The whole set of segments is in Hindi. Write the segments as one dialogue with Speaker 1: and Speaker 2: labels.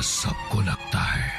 Speaker 1: सबको लगता है।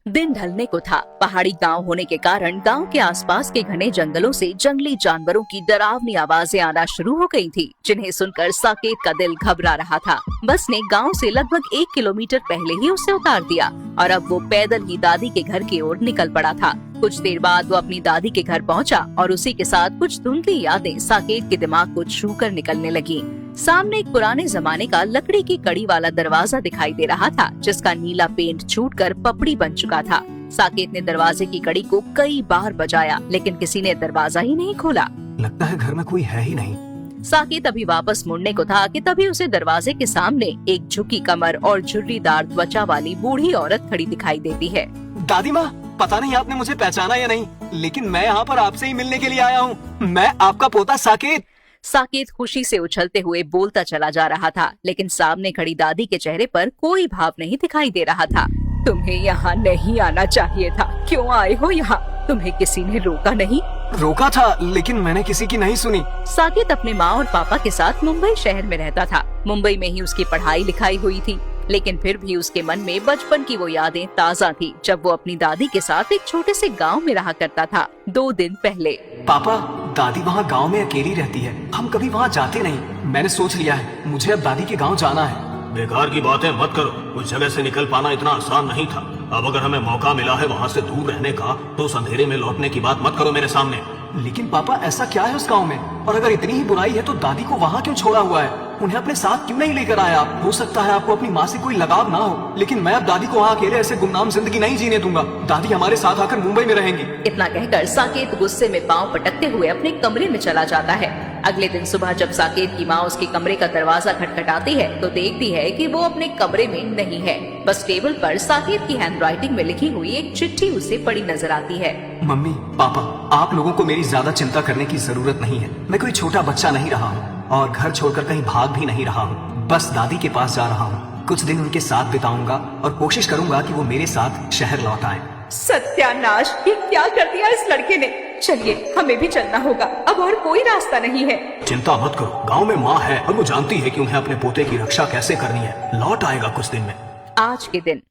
Speaker 2: दिन ढलने को था। पहाड़ी गांव होने के कारण गांव के आसपास के घने जंगलों से जंगली जानवरों की डरावनी आवाजें आना शुरू हो गई थी, जिन्हें सुनकर साकेत का दिल घबरा रहा था। बस ने गांव से लगभग 1 किलोमीटर पहले ही उसे उतार दिया और अब वो पैदल ही दादी के घर की ओर निकल पड़ा था। कुछ देर बाद वो अपनी दादी के घर पहुंचा और उसी के साथ कुछ धुंधली यादें साकेत के दिमाग को छू कर निकलने लगी। सामने एक पुराने जमाने का लकड़ी की कड़ी वाला दरवाजा दिखाई दे रहा था, जिसका नीला पेंट छूटकर पपड़ी बन चुका था। साकेत ने दरवाजे की कड़ी को कई बार बजाया, लेकिन किसी ने दरवाजा ही नहीं खोला।
Speaker 3: लगता है घर में कोई है ही नहीं।
Speaker 2: साकेत अभी वापस मुड़ने को था कि तभी उसे दरवाजे के सामने एक झुकी कमर और झुर्रीदार त्वचा वाली बूढ़ी औरत खड़ी दिखाई देती है।
Speaker 3: दादी माँ, पता नहीं आपने मुझे पहचाना या नहीं, लेकिन मैं यहाँ पर आपसे ही मिलने के लिए आया हूँ। मैं आपका पोता साकेत।
Speaker 2: साकेत खुशी से उछलते हुए बोलता चला जा रहा था, लेकिन सामने खड़ी दादी के चेहरे पर कोई भाव नहीं दिखाई दे रहा था। तुम्हें यहाँ नहीं आना चाहिए था। क्यों आए हो यहाँ? तुम्हें किसी ने रोका नहीं?
Speaker 3: रोका था, लेकिन मैंने किसी की नहीं सुनी।
Speaker 2: साकेत अपने माँ और पापा के साथ मुंबई शहर में रहता था। मुंबई में ही उसकी पढ़ाई लिखाई हुई थी, लेकिन फिर भी उसके मन में बचपन की वो यादें ताज़ा थी, जब वो अपनी दादी के साथ एक छोटे से गांव में रहा करता था। 2 दिन पहले।
Speaker 3: पापा, दादी वहाँ गांव में अकेली रहती है, हम कभी वहाँ जाते नहीं। मैंने सोच लिया है, मुझे अब दादी के गांव जाना है।
Speaker 4: बेकार की बातें मत करो। उस जगह से निकल पाना इतना आसान नहीं था। अब अगर हमें मौका मिला है वहाँ से दूर रहने का, तो उस अंधेरे में लौटने की बात मत करो मेरे सामने।
Speaker 3: लेकिन पापा, ऐसा क्या है उस गांव में? और अगर इतनी ही बुराई है तो दादी को वहाँ क्यों छोड़ा हुआ है? उन्हें अपने साथ क्यों नहीं लेकर आया? हो सकता है आपको अपनी माँ से कोई लगाव ना हो, लेकिन मैं अब दादी को वहाँ अकेले ऐसे गुमनाम जिंदगी नहीं जीने दूंगा। दादी हमारे साथ आकर मुंबई में रहेंगी।
Speaker 2: इतना कहकर साकेत गुस्से में पांव पटकते हुए अपने कमरे में चला जाता है। अगले दिन सुबह जब साकेत की माँ उसके कमरे का दरवाजा खटखटाती है, तो देखती है कि वो अपने कमरे में नहीं है। बस टेबल पर साकेत की हैंडराइटिंग में लिखी हुई एक चिट्ठी उसे पड़ी नजर आती है।
Speaker 3: मम्मी, पापा, आप लोगों को मेरी ज्यादा चिंता करने की जरूरत नहीं है। मैं कोई छोटा बच्चा नहीं रहा हूँ और घर छोड़कर कहीं भाग भी नहीं रहा हूँ। बस दादी के पास जा रहा हूँ। कुछ दिन उनके साथ बिताऊंगा और कोशिश करूंगा कि वो मेरे साथ शहर लौट आए।
Speaker 2: सत्यानाश, ये क्या कर दिया इस लड़के ने? चलिए, हमें भी चलना होगा। अब और कोई रास्ता नहीं है।
Speaker 4: चिंता मत करो, गाँव में माँ है और वो जानती है कि उन्हें अपने पोते की रक्षा कैसे करनी है। लौट आएगा कुछ दिन में।
Speaker 2: आज के दिन।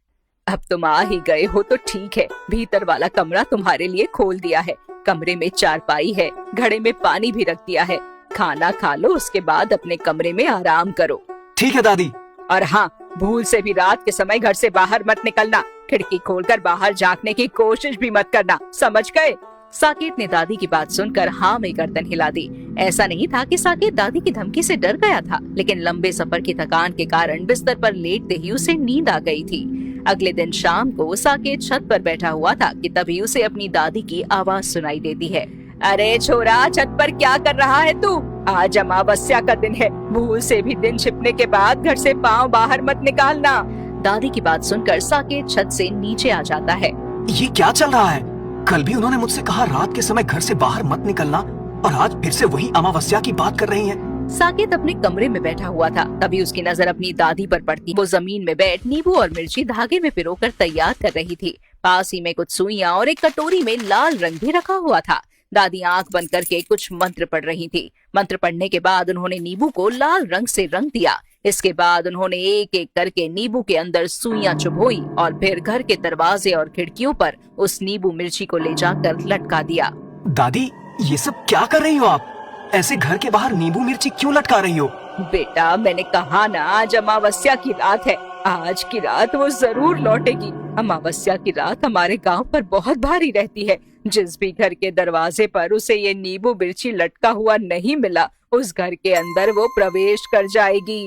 Speaker 2: अब तुम आ ही गए हो तो ठीक है। भीतर वाला कमरा तुम्हारे लिए खोल दिया है। कमरे में चारपाई है, घड़े में पानी भी रख दिया है। खाना खा लो, उसके बाद अपने कमरे में आराम करो।
Speaker 3: ठीक है दादी।
Speaker 2: और हाँ, भूल से भी रात के समय घर से बाहर मत निकलना। खिड़की खोलकर बाहर झांकने की कोशिश भी मत करना, समझ गए? साकेत ने दादी की बात सुनकर हाँ में गर्दन हिला दी। ऐसा नहीं था कि साकेत दादी की धमकी से डर गया था, लेकिन लंबे सफर की थकान के कारण बिस्तर पर लेटते ही उसे नींद आ गई थी। अगले दिन शाम को साकेत छत पर बैठा हुआ था कि तभी उसे अपनी दादी की आवाज सुनाई देती है। अरे छोरा, छत पर क्या कर रहा है तू? आज अमावस्या का दिन है। भूल से भी दिन छिपने के बाद घर से पाँव बाहर मत निकालना। दादी की बात सुनकर साकेत छत से नीचे आ जाता है।
Speaker 3: ये क्या चल रहा है? कल भी उन्होंने मुझसे कहा रात के समय घर से बाहर मत निकलना, और आज फिर से वही अमावस्या की बात कर रही हैं।
Speaker 2: साकेत अपने कमरे में बैठा हुआ था, तभी उसकी नजर अपनी दादी पर पड़ती। वो जमीन में बैठ नींबू और मिर्ची धागे में पिरोकर तैयार कर रही थी। पास ही में कुछ सुइयां और एक कटोरी में लाल रंग भी रखा हुआ था। दादी आंख बंद करके कुछ मंत्र पढ़ रही थी। मंत्र पढ़ने के बाद उन्होंने नींबू को लाल रंग से रंग दिया। इसके बाद उन्होंने एक एक करके नींबू के अंदर सुइयां चुभोई और फिर घर के दरवाजे और खिड़कियों पर उस नींबू मिर्ची को ले जाकर लटका दिया।
Speaker 3: दादी, ये सब क्या कर रही हो आप? ऐसे घर के बाहर नींबू मिर्ची क्यों लटका रही हो?
Speaker 2: बेटा, मैंने कहा ना, आज अमावस्या की रात है। आज की रात वो जरूर लौटेगी। अमावस्या की रात हमारे गांव पर बहुत भारी रहती है। जिस भी घर के दरवाजे पर उसे ये नींबू मिर्ची लटका हुआ नहीं मिला, उस घर के अंदर वो प्रवेश कर जाएगी।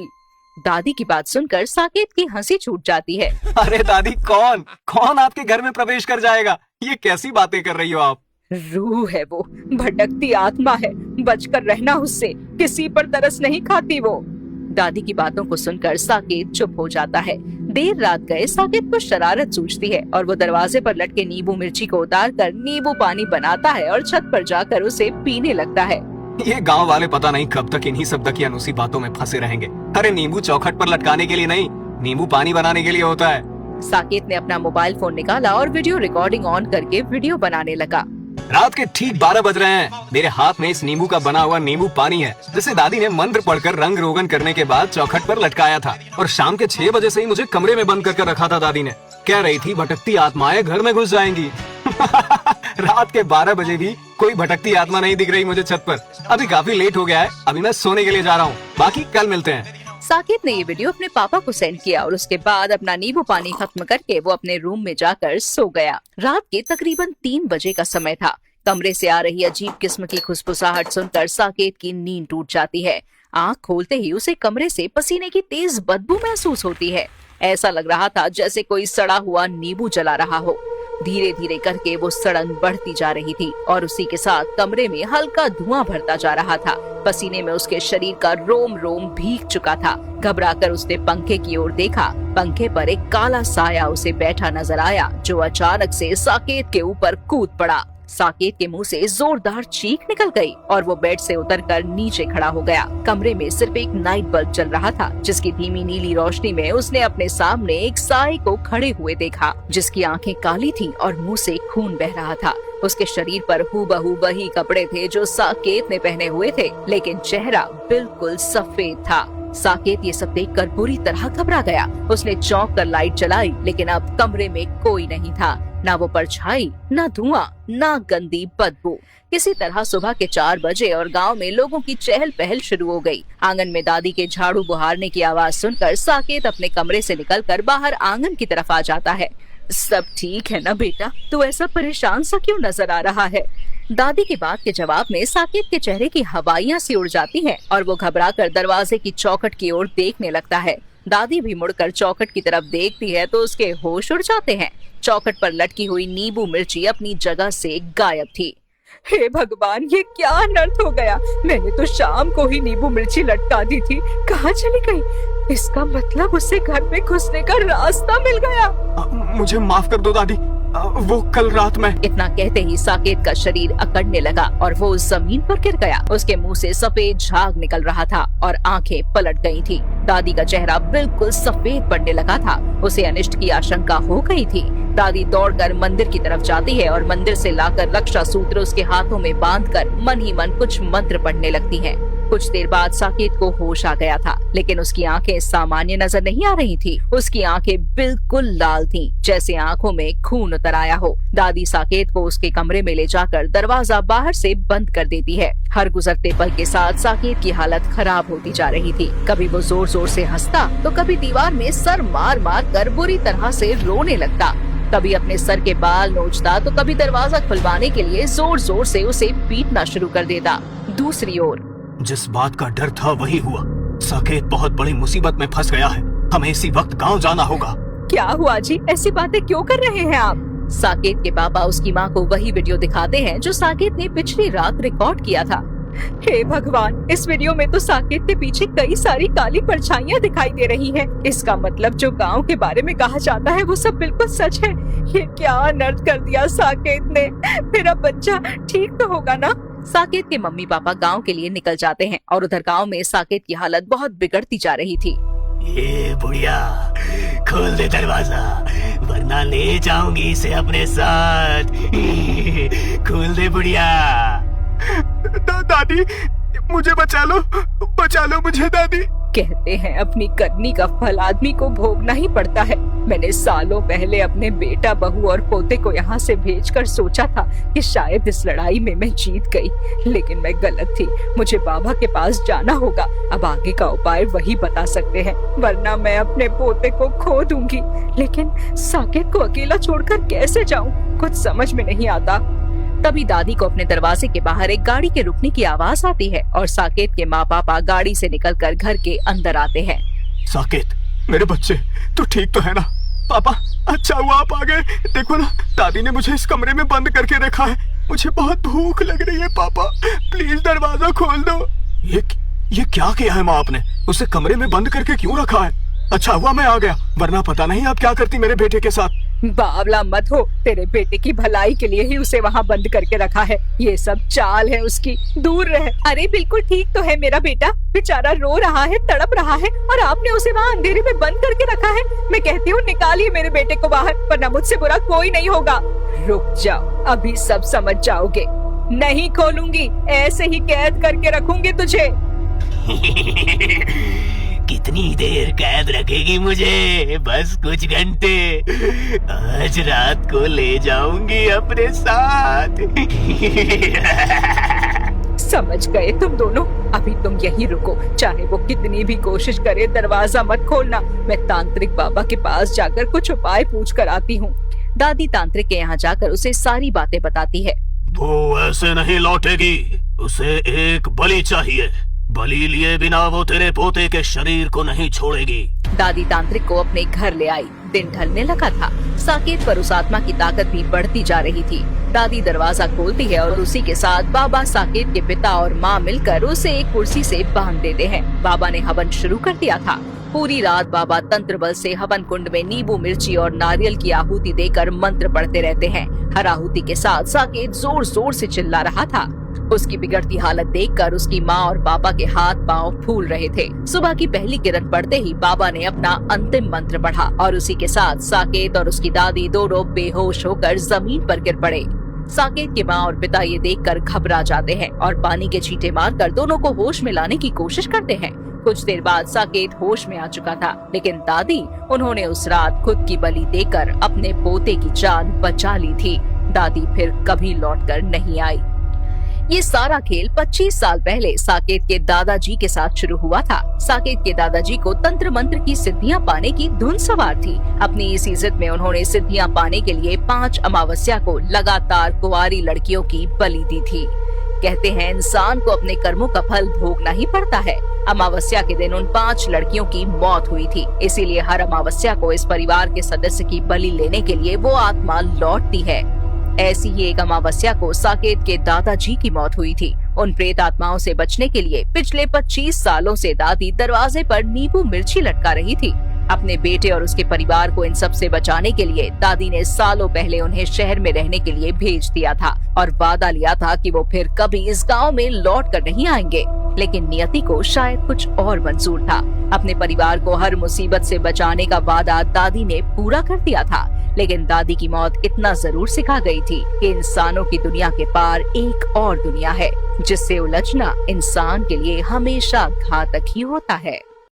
Speaker 2: दादी की बात सुनकर साकेत की हंसी छूट जाती है।
Speaker 3: अरे दादी, कौन आपके घर में प्रवेश कर जाएगा? ये कैसी बातें कर रही हो आप?
Speaker 2: रूह है वो, भटकती आत्मा है। बचकर रहना उससे, किसी पर तरस नहीं खाती वो। दादी की बातों को सुनकर साकेत चुप हो जाता है। देर रात गए साकेत को शरारत सूझती है और वो दरवाजे पर लटके नींबू मिर्ची को उतारकर नींबू पानी बनाता है और छत पर जाकर उसे पीने लगता है।
Speaker 3: ये गांव वाले पता नहीं कब तक इन्हीं सब दकियानूसी बातों में फंसे रहेंगे। अरे नींबू चौखट पर लटकाने के लिए नहीं, नींबू पानी बनाने के लिए होता है।
Speaker 2: साकेत ने अपना मोबाइल फोन निकाला और वीडियो रिकॉर्डिंग ऑन करके वीडियो बनाने लगा।
Speaker 3: रात के ठीक 12 बज रहे हैं। मेरे हाथ में इस नींबू का बना हुआ नींबू पानी है, जिसे दादी ने मंत्र पढ़कर रंग रोगन करने के बाद चौखट पर लटकाया था। और शाम के 6 बजे से ही मुझे कमरे में बंद करके रखा था दादी ने। कह रही थी भटकती आत्माएं घर में घुस जाएंगी। रात के 12 बजे भी कोई भटकती आत्मा नहीं दिख रही मुझे छत पर। अभी काफी लेट हो गया है, अभी मैं सोने के लिए जा रहा हूँ। बाकी कल मिलते हैं।
Speaker 2: साकेत ने ये वीडियो अपने पापा को सेंड किया और उसके बाद अपना नींबू पानी खत्म करके वो अपने रूम में जाकर सो गया। रात के तकरीबन 3 बजे का समय था। कमरे से आ रही अजीब किस्म की खुसफुसाहट सुनकर साकेत की नींद टूट जाती है। आँख खोलते ही उसे कमरे से पसीने की तेज बदबू महसूस होती है। ऐसा लग रहा था जैसे कोई सड़ा हुआ नींबू जला रहा हो। धीरे धीरे करके वो सड़न बढ़ती जा रही थी और उसी के साथ कमरे में हल्का धुआं भरता जा रहा था। पसीने में उसके शरीर का रोम रोम भीग चुका था। घबराकर उसने पंखे की ओर देखा। पंखे पर एक काला साया उसे बैठा नजर आया, जो अचानक से साकेत के ऊपर कूद पड़ा। साकेत के मुंह से जोरदार चीख निकल गई और वो बेड से उतरकर नीचे खड़ा हो गया। कमरे में सिर्फ एक नाइट बल्ब जल रहा था, जिसकी धीमी नीली रोशनी में उसने अपने सामने एक साए को खड़े हुए देखा, जिसकी आंखें काली थी और मुंह से खून बह रहा था। उसके शरीर पर हूबहू वही कपड़े थे जो साकेत ने पहने हुए थे, लेकिन चेहरा बिल्कुल सफेद था। साकेत ये सब देखकर बुरी तरह घबरा गया। उसने चौंक कर लाइट जलाई, लेकिन अब कमरे में कोई नहीं था। ना वो परछाई, ना धुआं, ना गंदी बदबू। किसी तरह सुबह के 4 बजे और गांव में लोगों की चहल पहल शुरू हो गई। आंगन में दादी के झाड़ू बुहारने की आवाज सुनकर साकेत अपने कमरे से निकलकर बाहर आंगन की तरफ आ जाता है। सब ठीक है ना बेटा? तू ऐसा परेशान सा क्यों नजर आ रहा है? दादी की बात के जवाब में साकेत के चेहरे की हवाइयां सी उड़ जाती हैं और वो घबराकर दरवाजे की चौखट की ओर देखने लगता है। दादी भी मुड़कर चौखट की तरफ देखती है तो उसके होश उड़ जाते हैं। चौखट पर लटकी हुई नींबू मिर्ची अपनी जगह से गायब थी। हे भगवान, ये क्या अनर्थ हो गया? मैंने तो शाम को ही नींबू मिर्ची लटका दी थी, कहाँ चली गई? इसका मतलब उसे घर में घुसने का रास्ता मिल गया।
Speaker 3: मुझे माफ कर दो दादी, वो कल रात में।
Speaker 2: इतना कहते ही साकेत का शरीर अकड़ने लगा और वो जमीन पर गिर गया। उसके मुंह से सफेद झाग निकल रहा था और आंखें पलट गई थी। दादी का चेहरा बिल्कुल सफेद पड़ने लगा था। उसे अनिष्ट की आशंका हो गई थी। दादी दौड़कर मंदिर की तरफ जाती है और मंदिर से लाकर रक्षा सूत्र उसके हाथों में बांधकर मन ही मन कुछ मंत्र पढ़ने लगती हैं। कुछ देर बाद साकेत को होश आ गया था, लेकिन उसकी आंखें सामान्य नजर नहीं आ रही थी। उसकी आंखें बिल्कुल लाल थीं, जैसे आंखों में खून उतर आया हो। दादी साकेत को उसके कमरे में ले जाकर दरवाजा बाहर से बंद कर देती है। हर गुजरते पल के साथ साकेत की हालत खराब होती जा रही थी। कभी वो जोर जोर से हंसता तो कभी दीवार में सर मार मार कर बुरी तरह से रोने लगता। कभी अपने सर के बाल नोचता तो कभी दरवाजा खुलवाने के लिए जोर जोर से उसे पीटना शुरू कर देता। दूसरी ओर
Speaker 4: जिस बात का डर था वही हुआ। साकेत बहुत बड़ी मुसीबत में फंस गया है। हमें इसी वक्त गांव जाना होगा।
Speaker 2: क्या हुआ जी? ऐसी बातें क्यों कर रहे हैं आप? साकेत के पापा उसकी माँ को वही वीडियो दिखाते हैं जो साकेत ने पिछली रात रिकॉर्ड किया था। हे भगवान, इस वीडियो में तो साकेत के पीछे कई सारी काली परछाइयां दिखाई दे रही हैं। इसका मतलब जो गांव के बारे में कहा जाता है वो सब बिल्कुल सच है। ये क्या अनर्थ कर दिया साकेत ने? मेरा बच्चा ठीक तो होगा ना? साकेत के मम्मी पापा गांव के लिए निकल जाते हैं और उधर गांव में साकेत की हालत बहुत बिगड़ती जा रही थी।
Speaker 4: ये बुढ़िया, खोल दे दरवाजा, वरना ले जाऊंगी इसे अपने साथ। खोल दे बुढ़िया।
Speaker 3: दादी, मुझे बचा लो मुझे दादी।
Speaker 2: कहते हैं अपनी करनी का फल आदमी को भोगना ही पड़ता है। मैंने सालों पहले अपने बेटा, बहू और पोते को यहाँ से भेजकर सोचा था कि शायद इस लड़ाई में मैं जीत गई, लेकिन मैं गलत थी। मुझे बाबा के पास जाना होगा। अब आगे का उपाय वही बता सकते हैं, वरना मैं अपने पोते को खो दूंगी। लेकिन साकेत को अकेला छोड़कर कैसे जाऊं? कुछ समझ में नहीं आता। तभी दादी को अपने दरवाजे के बाहर एक गाड़ी के रुकने की आवाज आती है और साकेत के माँ पापा गाड़ी से निकलकर घर के अंदर आते हैं।
Speaker 3: साकेत, मेरे बच्चे, तू ठीक तो है ना? पापा, अच्छा हुआ आप आ गए। देखो ना, दादी ने मुझे इस कमरे में बंद करके रखा है। मुझे बहुत भूख लग रही है। पापा, प्लीज दरवाजा खोल दो।
Speaker 4: ये क्या किया है माँ आपने? उसे कमरे में बंद करके क्यों रखा है? अच्छा हुआ मैं आ गया, वरना पता नहीं आप क्या करती मेरे बेटे के साथ।
Speaker 2: बावला मत हो, तेरे बेटे की भलाई के लिए ही उसे वहाँ बंद करके रखा है। ये सब चाल है उसकी, दूर रहे। अरे बिल्कुल ठीक तो है मेरा बेटा, बेचारा रो रहा है, तड़प रहा है और आपने उसे वहाँ अंधेरे में बंद करके रखा है। मैं कहती हूँ निकालिए मेरे बेटे को बाहर, वरना मुझसे बुरा कोई नहीं होगा। रुक जाओ, अभी सब समझ जाओगे। नहीं खोलूंगी, ऐसे ही कैद करके रखूंगी तुझे।
Speaker 4: कितनी देर कैद रखेगी मुझे? बस कुछ घंटे। आज रात को ले जाऊंगी अपने साथ।
Speaker 2: समझ गए तुम दोनों, अभी तुम यहीं रुको। चाहे वो कितनी भी कोशिश करे, दरवाजा मत खोलना। मैं तांत्रिक बाबा के पास जाकर कुछ उपाय पूछ कर आती हूँ। दादी तांत्रिक के यहाँ जाकर उसे सारी बातें बताती है।
Speaker 4: वो ऐसे नहीं लौटेगी, उसे एक बलि चाहिए। बलि लिए बिना वो तेरे पोते के शरीर को नहीं छोड़ेगी।
Speaker 2: दादी तांत्रिक को अपने घर ले आई। दिन ढलने लगा था। साकेत पर उस आत्मा की ताकत भी बढ़ती जा रही थी। दादी दरवाजा खोलती है और उसी के साथ बाबा साकेत के पिता और माँ मिलकर उसे एक कुर्सी से बांध देते हैं। बाबा ने हवन शुरू कर दिया था। पूरी रात बाबा तंत्र बल से हवन कुंड में नींबू, मिर्ची और नारियल की आहुति देकर मंत्र पढ़ते रहते हैं। हर आहुति के साथ साकेत जोर जोर से चिल्ला रहा था। उसकी बिगड़ती हालत देखकर उसकी माँ और पापा के हाथ पांव फूल रहे थे। सुबह की पहली किरण पड़ते ही बाबा ने अपना अंतिम मंत्र पढ़ा और उसी के साथ साकेत और उसकी दादी दोनों बेहोश होकर जमीन पर गिर पड़े। साकेत के माँ और पिता ये देखकर घबरा जाते हैं और पानी के छींटे मारकर दोनों को होश में लाने की कोशिश करते हैं। कुछ देर बाद साकेत होश में आ चुका था, लेकिन दादी, उन्होंने उस रात खुद की बलि देकर अपने पोते की जान बचा ली थी। दादी फिर कभी लौटकर नहीं आई। ये सारा खेल 25 साल पहले साकेत के दादाजी के साथ शुरू हुआ था। साकेत के दादाजी को तंत्र मंत्र की सिद्धियां पाने की धुन सवार थी। अपनी इसी जिद में उन्होंने सिद्धियां पाने के लिए 5 अमावस्या को लगातार कुंवारी लड़कियों की बलि दी थी। कहते हैं इंसान को अपने कर्मों का फल भोगना ही पड़ता है। अमावस्या के दिन उन 5 लड़कियों की मौत हुई थी। इसीलिए हर अमावस्या को इस परिवार के सदस्य की बलि लेने के लिए वो आत्मा लौटती है। ऐसी ही एक अमावस्या को साकेत के दादाजी की मौत हुई थी। उन प्रेत आत्माओं से बचने के लिए पिछले 25 सालों से दादी दरवाजे पर नींबू मिर्ची लटका रही थी। अपने बेटे और उसके परिवार को इन सब से बचाने के लिए दादी ने सालों पहले उन्हें शहर में रहने के लिए भेज दिया था और वादा लिया था कि वो फिर कभी इस गांव में लौट कर नहीं आएंगे। लेकिन नियति को शायद कुछ और मंजूर था। अपने परिवार को हर मुसीबत से बचाने का वादा दादी ने पूरा कर दिया था, लेकिन दादी की मौत इतना जरूर सिखा गई थी कि इंसानों की दुनिया के पार एक और दुनिया है, जिससे उलझना इंसान के लिए हमेशा घातक ही होता है।